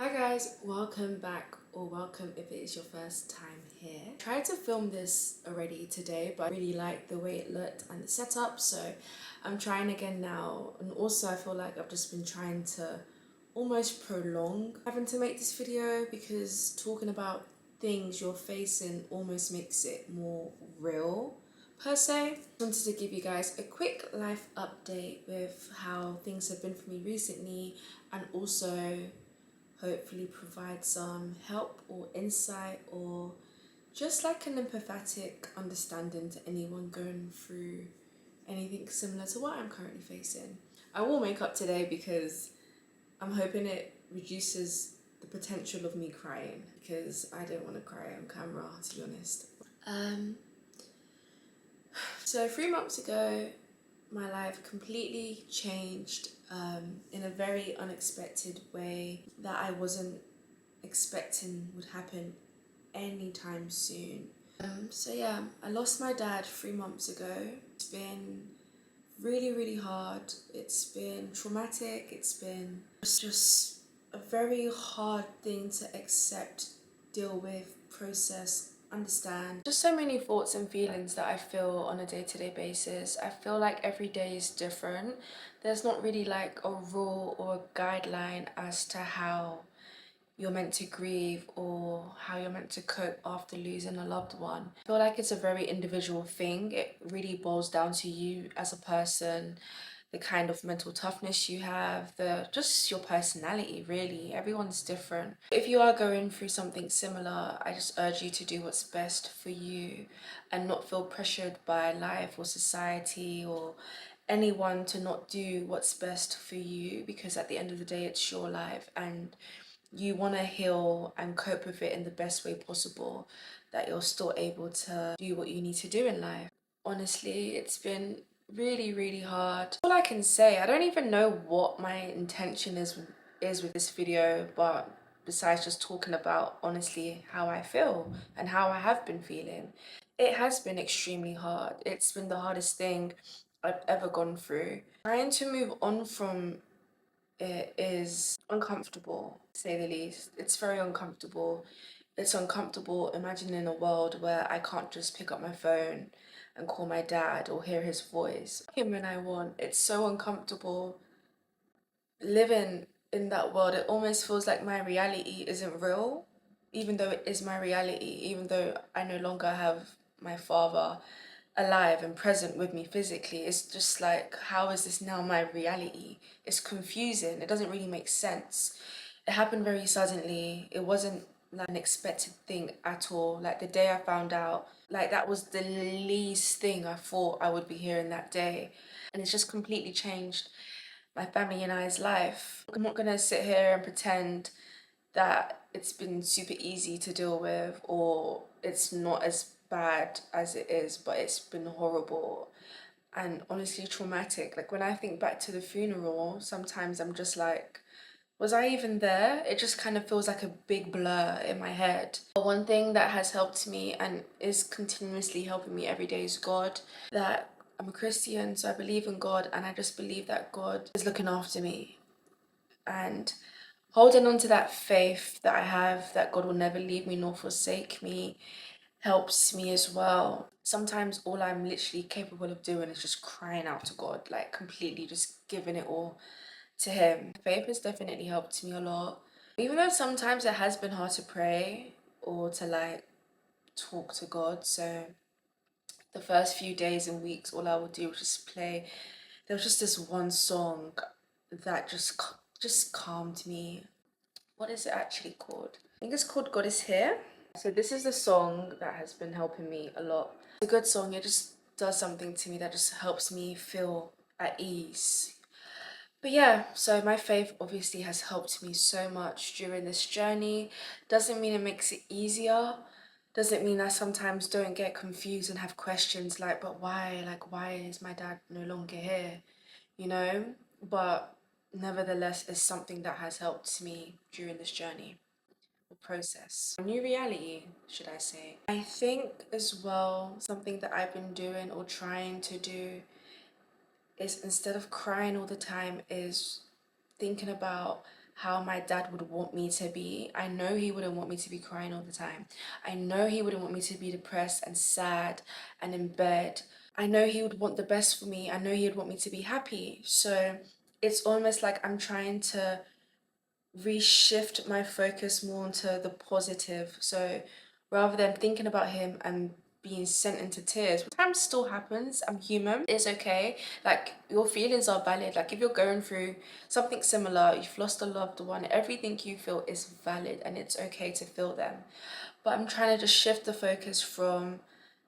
Hi guys, welcome back, or welcome if it is your first time here. I tried to film this already today, but I really liked the way it looked and the setup, so I'm trying again now. And also I feel like I've just been trying to almost prolong having to make this video, because talking about things you're facing almost makes it more real per se. I wanted to give you guys a quick life update with how things have been for me recently, and also hopefully provide some help or insight, or just like an empathetic understanding to anyone going through anything similar to what I'm currently facing. I wore makeup today because I'm hoping it reduces the potential of me crying, because I don't want to cry on camera, to be honest. So 3 months ago, my life completely changed in a very unexpected way that I wasn't expecting would happen anytime soon. So yeah, I lost my dad 3 months ago. It's been really hard. It's been traumatic. It's been just a very hard thing to accept, deal with, process, understand. Just so many thoughts and feelings that I feel on a day-to-day basis. I feel like every day is different. There's not really like a rule or a guideline as to how you're meant to grieve or how you're meant to cope after losing a loved one. I feel like it's a very individual thing. It really boils down to you as a person, the kind of mental toughness you have, just your personality, really. Everyone's different. If you are going through something similar, I just urge you to do what's best for you and not feel pressured by life or society or anyone to not do what's best for you, because at the end of the day it's your life and you want to heal and cope with it in the best way possible, that you're still able to do what you need to do in life. Honestly, it's been really hard. All I can say, I don't even know what my intention is with this video, but besides just talking about honestly how I feel and how I have been feeling, it has been extremely hard. It's been the hardest thing I've ever gone through. Trying to move on from it is uncomfortable, to say the least. It's very uncomfortable. It's uncomfortable imagining a world where I can't just pick up my phone and call my dad or hear his voice, him when I want. It's so uncomfortable living in that world. It almost feels like my reality isn't real, even though it is my reality, even though I no longer have my father alive and present with me physically. It's just like, how is this now my reality? It's confusing. It doesn't really make sense. It happened very suddenly. It wasn't like an expected thing at all. Like the day I found out, like that was the least thing I thought I would be hearing that day. And it's just completely changed my family and I's life. I'm not gonna sit here and pretend that it's been super easy to deal with, or it's not as bad as it is, but it's been horrible and honestly traumatic. Like when I think back to the funeral, sometimes I'm just like, was I even there? It just kind of feels like a big blur in my head. But one thing that has helped me and is continuously helping me every day is God. That I'm a Christian, so I believe in God, and I just believe that God is looking after me. And holding on to that faith that I have, that God will never leave me nor forsake me, helps me as well. Sometimes all I'm literally capable of doing is just crying out to God, like completely just giving it all to Him. Faith has definitely helped me a lot. Even though sometimes it has been hard to pray or to like talk to God. So the first few days and weeks, all I would do was just play. There was just this one song that just calmed me. What is it actually called? I think it's called God Is Here. So this is the song that has been helping me a lot. It's a good song. It just does something to me that just helps me feel at ease. But yeah, so my faith obviously has helped me so much during this journey. Doesn't mean it makes it easier. Doesn't mean I sometimes don't get confused and have questions like, but why? Like, why is my dad no longer here? You know? But nevertheless, it's something that has helped me during this journey or process. A new reality, should I say. I think as well, something that I've been doing or trying to do is, instead of crying all the time, is thinking about how my dad would want me to be. I know he wouldn't want me to be crying all the time. I know he wouldn't want me to be depressed and sad and in bed. I know he would want the best for me. I know he would want me to be happy. So it's almost like I'm trying to reshift my focus more onto the positive. So rather than thinking about him and being sent into tears, times still happens. I'm human. It's okay. Like, your feelings are valid. Like, if you're going through something similar, you've lost a loved one, everything you feel is valid and it's okay to feel them. But I'm trying to just shift the focus from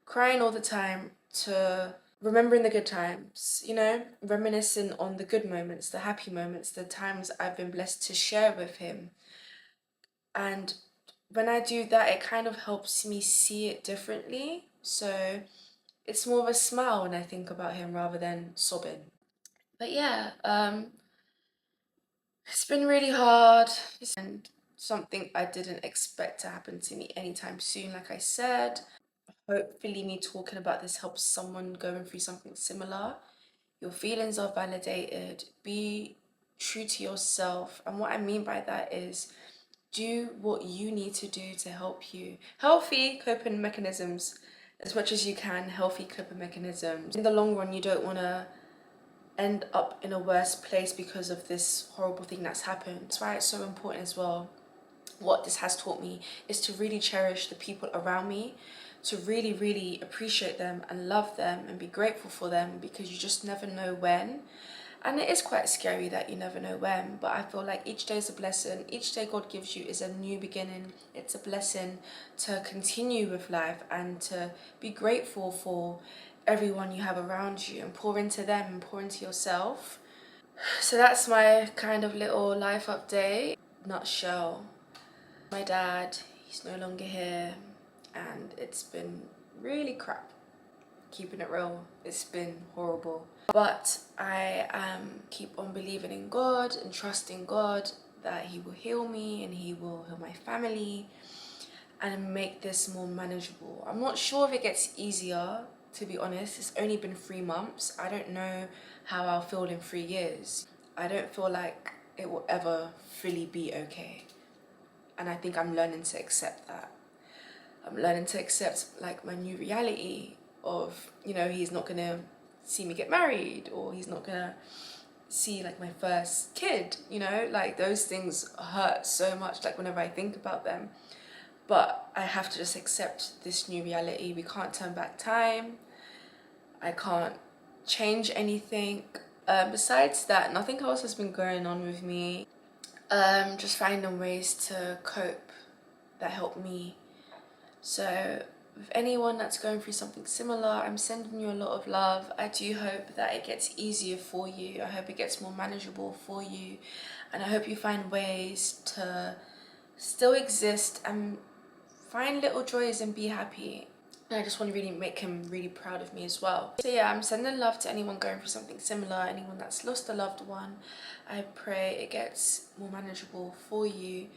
crying all the time to remembering the good times, you know, reminiscing on the good moments, the happy moments, the times I've been blessed to share with him. And when I do that, it kind of helps me see it differently. So it's more of a smile when I think about him rather than sobbing. But yeah, it's been really hard and something I didn't expect to happen to me anytime soon, like I said. Hopefully, me talking about this helps someone going through something similar. Your feelings are validated. Be true to yourself. And what I mean by that is do what you need to do to help you. Healthy coping mechanisms, as much as you can, healthy coping mechanisms. In the long run, you don't want to end up in a worse place because of this horrible thing that's happened. That's why it's so important as well. What this has taught me is to really cherish the people around me, to really, really appreciate them and love them and be grateful for them, because you just never know when. And it is quite scary that you never know when, but I feel like each day is a blessing. Each day God gives you is a new beginning. It's a blessing to continue with life and to be grateful for everyone you have around you and pour into them and pour into yourself. So that's my kind of little life update. Nutshell. My dad, he's no longer here, and it's been really crap. Keeping it real, it's been horrible. But I keep on believing in God and trusting God that He will heal me and He will heal my family and make this more manageable. I'm not sure if it gets easier, to be honest. It's only been 3 months. I don't know how I'll feel in 3 years. I don't feel like it will ever fully be okay. And I think I'm learning to accept that. I'm learning to accept like my new reality of, you know, he's not gonna see me get married, or he's not gonna see like my first kid, you know, like those things hurt so much, like whenever I think about them. But I have to just accept this new reality. We can't turn back time. I can't change anything. Besides that, nothing else has been going on with me. Just finding ways to cope that help me. So with anyone that's going through something similar, I'm sending you a lot of love. I do hope that it gets easier for you. I hope it gets more manageable for you. And I hope you find ways to still exist and find little joys and be happy. And I just want to really make him really proud of me as well. So yeah, I'm sending love to anyone going through something similar, anyone that's lost a loved one. I pray it gets more manageable for you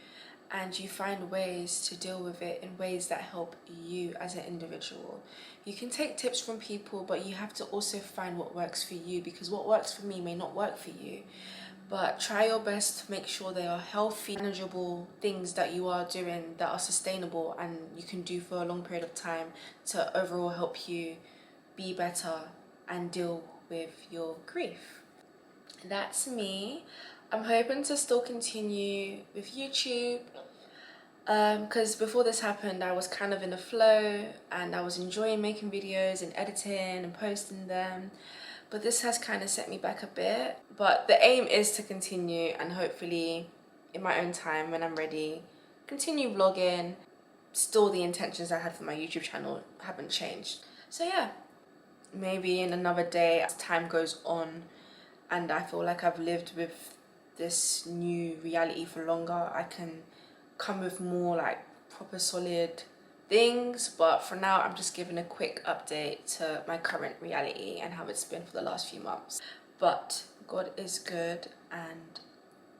and you find ways to deal with it in ways that help you as an individual. You can take tips from people, but you have to also find what works for you, because what works for me may not work for you. But try your best to make sure they are healthy, manageable things that you are doing that are sustainable and you can do for a long period of time to overall help you be better and deal with your grief. That's me. I'm hoping to still continue with YouTube, because before this happened I was kind of in a flow and I was enjoying making videos and editing and posting them, but this has kind of set me back a bit. But the aim is to continue and hopefully in my own time, when I'm ready, continue vlogging. Still, the intentions I had for my YouTube channel haven't changed. So yeah, maybe in another day, as time goes on and I feel like I've lived with this new reality for longer, I can come with more like proper solid things. But for now, I'm just giving a quick update to my current reality and how it's been for the last few months. But God is good and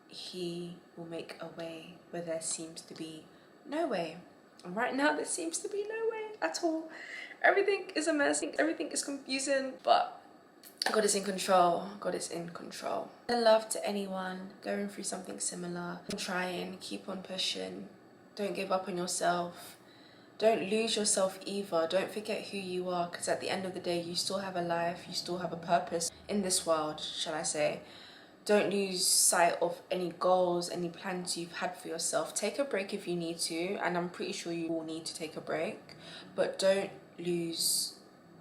He will make a way where there seems to be no way. And right now there seems to be no way at all. Everything is a mess, everything is confusing, but God is in control. God is in control. And love to anyone going through something similar. Try and keep on pushing. Don't give up on yourself. Don't lose yourself either. Don't forget who you are, because at the end of the day, you still have a life. You still have a purpose in this world, shall I say. Don't lose sight of any goals, any plans you've had for yourself. Take a break if you need to, and I'm pretty sure you will need to take a break, but don't lose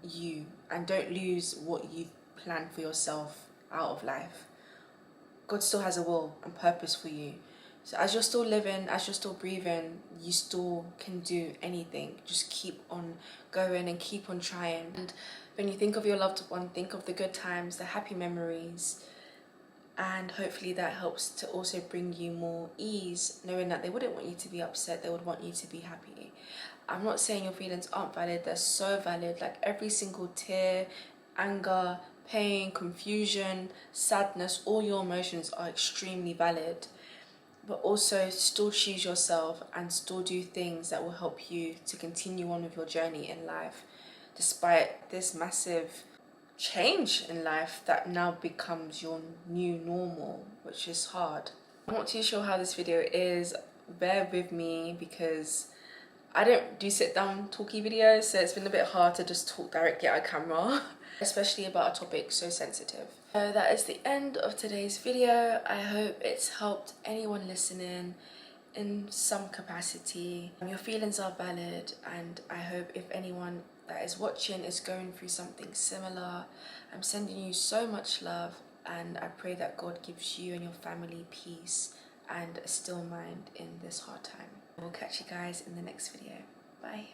you, and don't lose what you've planned for yourself out of life. God still has a will and purpose for you. So as you're still living, as you're still breathing, you still can do anything. Just keep on going and keep on trying. And when you think of your loved one, think of the good times, the happy memories, and hopefully that helps to also bring you more ease, knowing that they wouldn't want you to be upset, they would want you to be happy. I'm not saying your feelings aren't valid, they're so valid. Like every single tear, anger, pain, confusion, sadness, all your emotions are extremely valid. But also still choose yourself and still do things that will help you to continue on with your journey in life, despite this massive change in life that now becomes your new normal, which is hard. I'm not too sure how this video is. Bear with me because I don't do sit down talky videos, so it's been a bit hard to just talk directly at a camera, especially about a topic so sensitive. So that is the end of today's video. I hope it's helped anyone listening in some capacity. Your feelings are valid, and I hope if anyone that is watching is going through something similar, I'm sending you so much love, and I pray that God gives you and your family peace and a still mind in this hard time. We'll catch you guys in the next video. Bye.